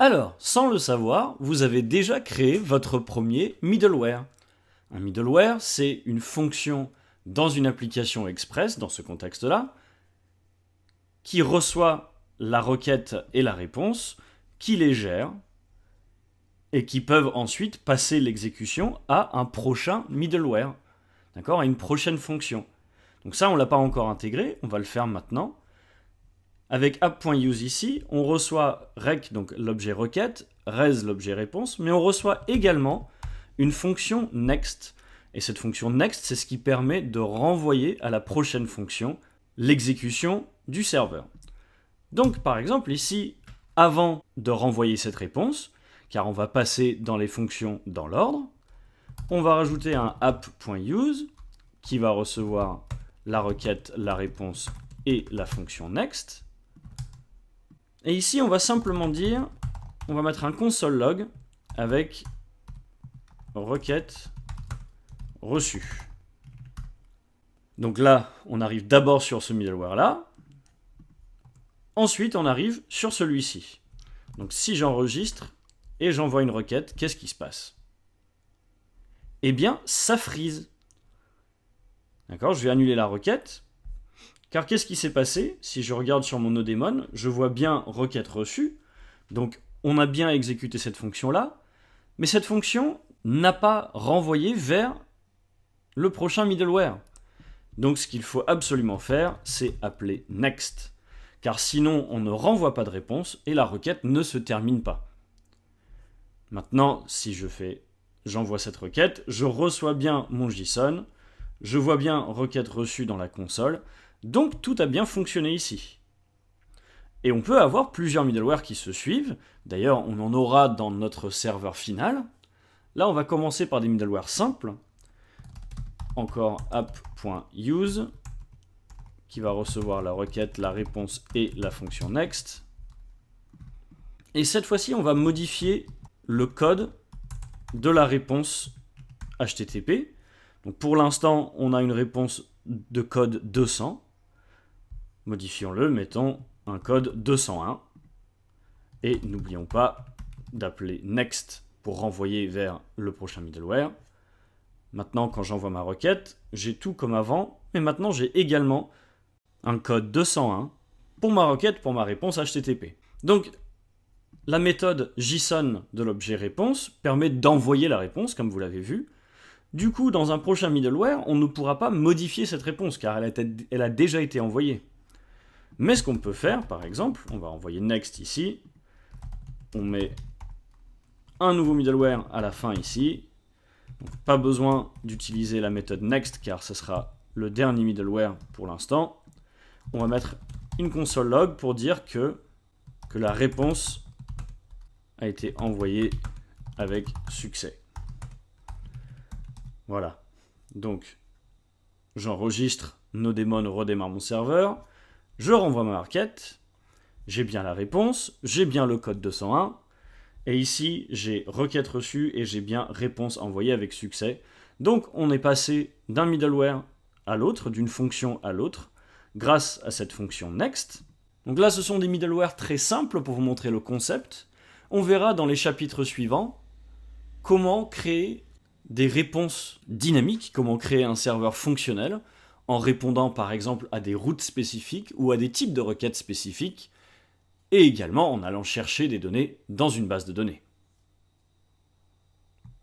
Alors, sans le savoir, vous avez déjà créé votre premier middleware. Un middleware, c'est une fonction dans une application Express, dans ce contexte-là, qui reçoit la requête et la réponse, qui les gère, et qui peuvent ensuite passer l'exécution à un prochain middleware, d'accord, à une prochaine fonction. Donc ça, on ne l'a pas encore intégré, on va le faire maintenant. Avec app.use ici, on reçoit rec, donc l'objet requête, res l'objet réponse, mais on reçoit également une fonction next. Et cette fonction next, c'est ce qui permet de renvoyer à la prochaine fonction l'exécution du serveur. Donc par exemple ici, avant de renvoyer cette réponse, car on va passer dans les fonctions dans l'ordre, on va rajouter un app.use qui va recevoir la requête, la réponse et la fonction next. Et ici, on va simplement dire, on va mettre un console log avec requête reçue. Donc là, on arrive d'abord sur ce middleware là. Ensuite, on arrive sur celui-ci. Donc si j'enregistre et j'envoie une requête, qu'est-ce qui se passe? Eh bien, ça freeze. D'accord, je vais annuler la requête. Car qu'est-ce qui s'est passé? Si je regarde sur mon nodemon, je vois bien requête reçue. Donc, on a bien exécuté cette fonction-là. Mais cette fonction n'a pas renvoyé vers le prochain middleware. Donc, ce qu'il faut absolument faire, c'est appeler next. Car sinon, on ne renvoie pas de réponse et la requête ne se termine pas. Maintenant, si j'envoie cette requête, je reçois bien mon JSON, je vois bien requête reçue dans la console, donc tout a bien fonctionné ici. Et on peut avoir plusieurs middleware qui se suivent, d'ailleurs on en aura dans notre serveur final. Là on va commencer par des middleware simples, encore app.use, qui va recevoir la requête, la réponse et la fonction next. Et cette fois-ci on va modifier le code de la réponse HTTP. Donc pour l'instant, on a une réponse de code 200. Modifions-le, mettons un code 201. Et n'oublions pas d'appeler next pour renvoyer vers le prochain middleware. Maintenant, quand j'envoie ma requête, j'ai tout comme avant, mais maintenant j'ai également un code 201 pour ma requête, pour ma réponse HTTP. Donc, la méthode JSON de l'objet réponse permet d'envoyer la réponse, comme vous l'avez vu. Du coup, dans un prochain middleware, on ne pourra pas modifier cette réponse, car elle a déjà été envoyée. Mais ce qu'on peut faire, par exemple, on va envoyer next ici, on met un nouveau middleware à la fin ici. Donc, pas besoin d'utiliser la méthode next, car ce sera le dernier middleware pour l'instant. On va mettre une console log pour dire que la réponse a été envoyée avec succès. Voilà. Donc, j'enregistre nodemon redémarre mon serveur, je renvoie ma requête, j'ai bien la réponse, j'ai bien le code 201, et ici, j'ai requête reçue et j'ai bien réponse envoyée avec succès. Donc, on est passé d'un middleware à l'autre, d'une fonction à l'autre, grâce à cette fonction next. Donc là, ce sont des middleware très simples pour vous montrer le concept. On verra dans les chapitres suivants comment créer des réponses dynamiques, comment créer un serveur fonctionnel en répondant par exemple à des routes spécifiques ou à des types de requêtes spécifiques et également en allant chercher des données dans une base de données.